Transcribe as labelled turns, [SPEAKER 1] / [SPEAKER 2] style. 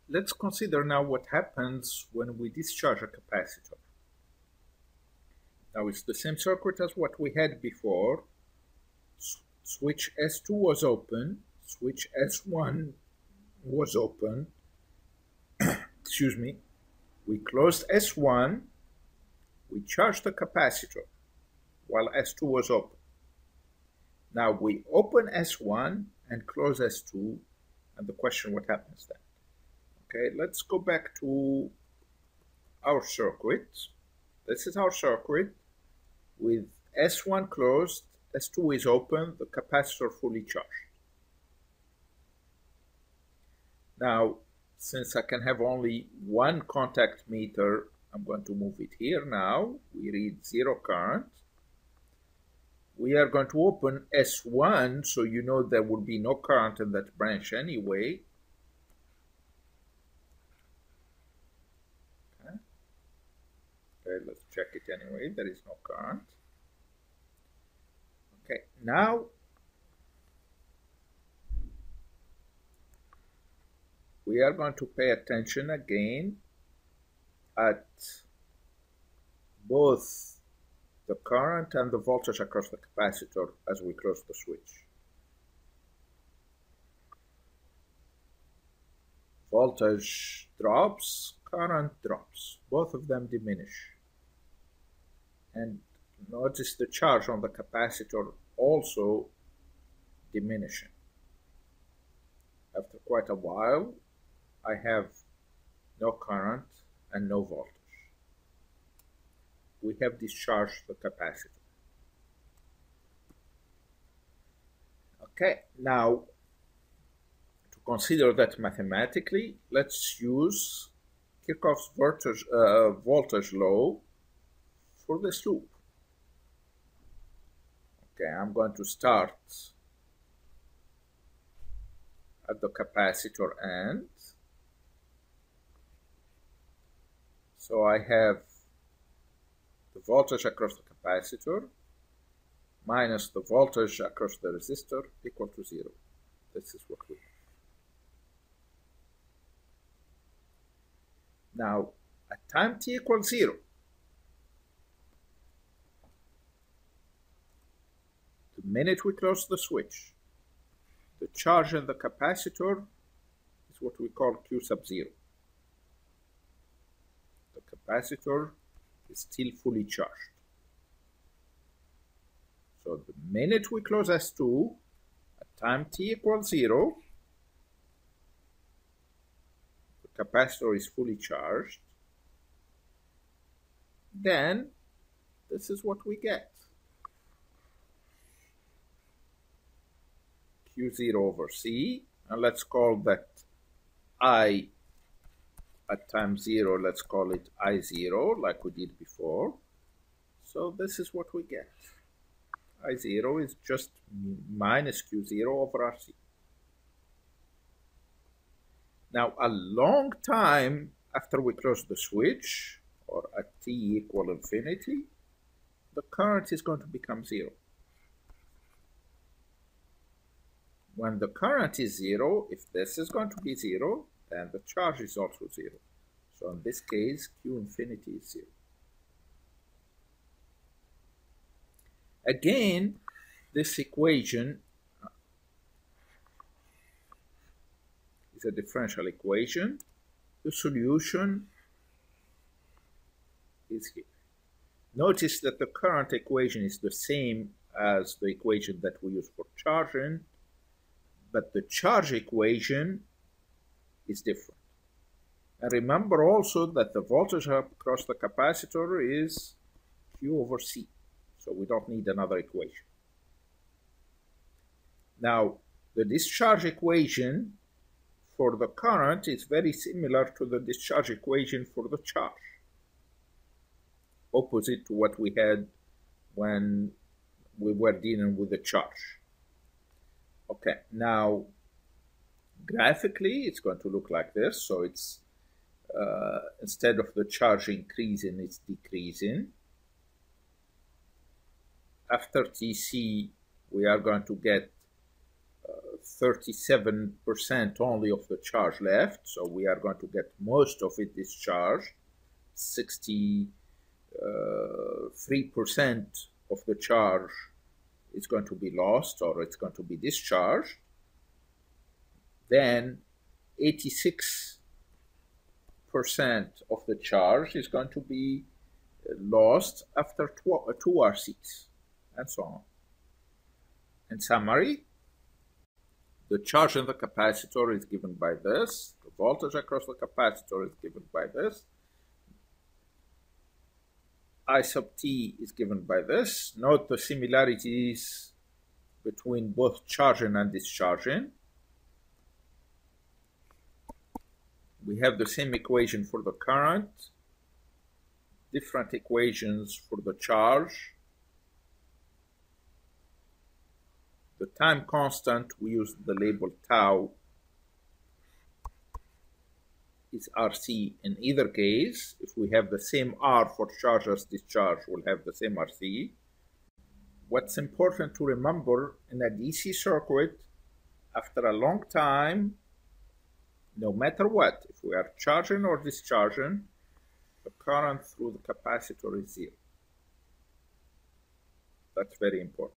[SPEAKER 1] let's consider now what happens when we discharge a capacitor. Now it's the same circuit as what we had before. Switch S2 was open, switch S1 was open, excuse me, we closed S1, we charged the capacitor while S2 was open. Now we open S1 and close S2, and the question, what happens then? Okay, let's go back to our circuit. This is our circuit with S1 closed, S2 is open, the capacitor fully charged. Now, since I can have only one contact meter, I'm going to move it here now. We read 0 current. We are going to open S1, so you know there will be no current in that branch anyway. Okay, let's check it anyway. There is no current. Okay, now we are going to pay attention again at both the current and the voltage across the capacitor as we close the switch. Voltage drops, current drops. Both of them diminish. And notice the charge on the capacitor also diminishing. After quite a while, I have no current and no voltage. We have discharged the capacitor. Okay, now to consider that mathematically, let's use Kirchhoff's voltage law for this loop. Okay, I'm going to start at the capacitor end. So I have the voltage across the capacitor minus the voltage across the resistor equal to 0. This is what we have. Now, at time t equals 0, the minute we close the switch, the charge in the capacitor is what we call Q sub 0. The capacitor is still fully charged. So the minute we close S2, at time t equals 0, the capacitor is fully charged. Then this is what we get. Q0 over C, and let's call that I at time 0, let's call it I0 like we did before. So this is what we get. I0 is just minus Q0 over RC. Now a long time after we close the switch, or at t equal infinity, the current is going to become 0. When the current is 0, if this is going to be 0, then the charge is also 0. So in this case, Q infinity is 0. Again, this equation is a differential equation. The solution is here. Notice that the current equation is the same as the equation that we use for charging, but the charge equation is different. And remember also that the voltage across the capacitor is Q over C, so we don't need another equation. Now, the discharge equation for the current is very similar to the discharge equation for the charge, opposite to what we had when we were dealing with the charge. Okay, now graphically it's going to look like this. So it's instead of the charge increasing, it's decreasing. After TC, we are going to get 37% only of the charge left, so we are going to get most of it discharged. 63% of the charge is going to be lost, or it's going to be discharged. Then 86% of the charge is going to be lost after 2 RCs, and so on. In summary, the charge in the capacitor is given by this. The voltage across the capacitor is given by this. I sub t is given by this. Note the similarities between both charging and discharging. We have the same equation for the current, different equations for the charge. The time constant, we use the label tau, is RC in either case. If we have the same R for charge as discharge, we'll have the same RC. What's important to remember in a DC circuit, after a long time, no matter what, if we are charging or discharging, the current through the capacitor is 0. That's very important.